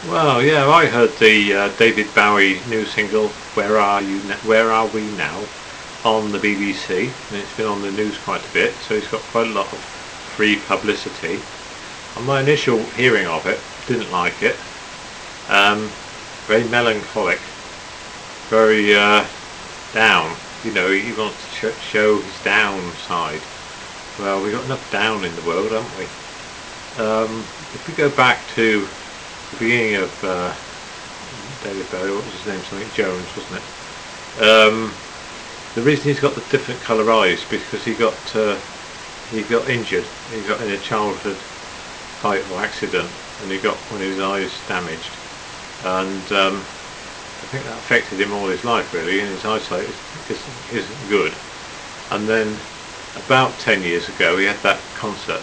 Well, yeah, I heard the David Bowie new single Where Are We Now" on the BBC, and it's been on the news quite a bit, so he's got quite a lot of free publicity. On my initial hearing of it, didn't like it. Um, Very melancholic, very down. You know, he wants to show his downside. Well, we've got enough down in the world, haven't we? If we go back to the beginning of David Bowie, what was his name? Something Jones, wasn't it? The reason he's got the different colour eyes because he got injured. He got in a childhood fight or accident, and he got one of his eyes damaged, and I think that affected him all his life really, and his eyesight isn't good. And then about 10 years ago, he had that concert,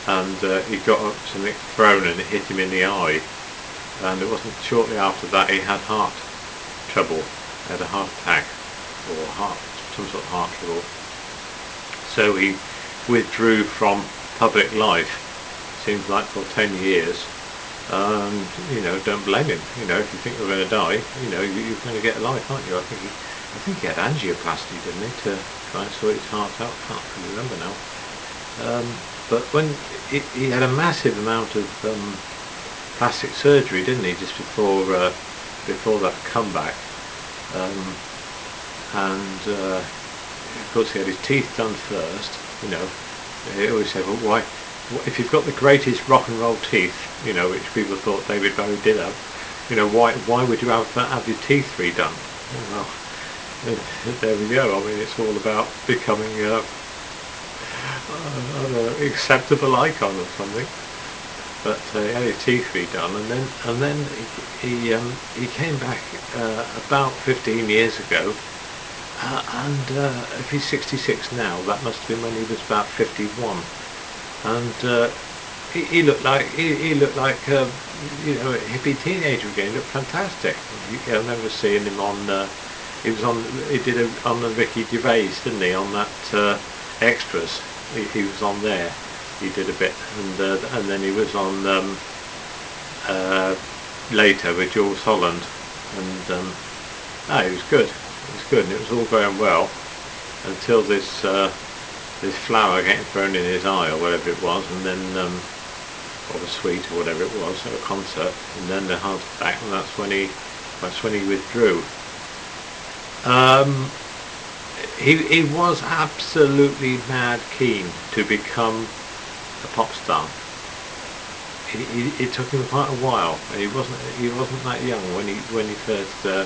and he got something thrown and it hit him in the eye, and it wasn't shortly after that he had heart trouble, had a heart attack or some sort of heart trouble. So he withdrew from public life, seems like for 10 years, and don't blame him. If you think you're going to die, you're going to get a life, aren't you? I think he had angioplasty, didn't he, to try and sort his heart out. Can't really remember now. But when he had a massive amount of plastic surgery, didn't he, just before that comeback, and of course he had his teeth done first. They always say, well, why? If you've got the greatest rock and roll teeth, which people thought David Bowie did have, why would you have your teeth redone? Well, there we go. I mean, it's all about becoming an acceptable icon or something. But he had his teeth redone, and then he came back about 15 years ago, and if he's 66 now, that must have been when he was about 51. And he looked like a hippie teenager again. He looked fantastic. I remember seeing him on. He did on the Ricky Gervais, didn't he? On that extras. He was on there. He did a bit, and then he was on later with Jules Holland, and he was good. It was good, and it was all going well until this flower getting thrown in his eye or whatever it was, and then or a sweet or whatever it was at a concert, and then the heart attack, and that's when he withdrew. He was absolutely mad keen to become a pop star. It took him quite a while, and he wasn't that young when he first. I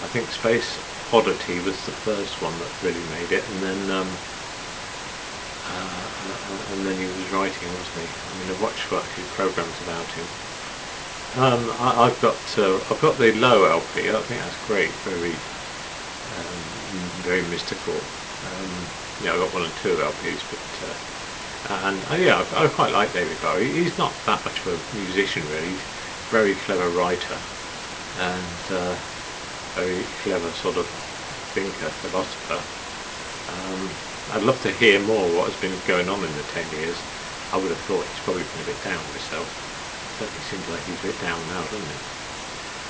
think Space Oddity was the first one that really made it, and then he was writing, wasn't he? I mean, I watched quite a few programs about him. I've got the Low LP. I think that's great. Very mystical. I've got one and two LPs, but I quite like David Bowie. He's not that much of a musician really. He's a very clever writer and very clever sort of thinker, philosopher. I'd love to hear more what has been going on in the 10 years. I would have thought he's probably been a bit down himself. Certainly seems like he's a bit down now, doesn't it?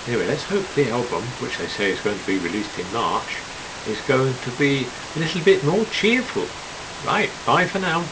Anyway, let's hope the album, which they say is going to be released in March, is going to be a little bit more cheerful. Right, bye for now.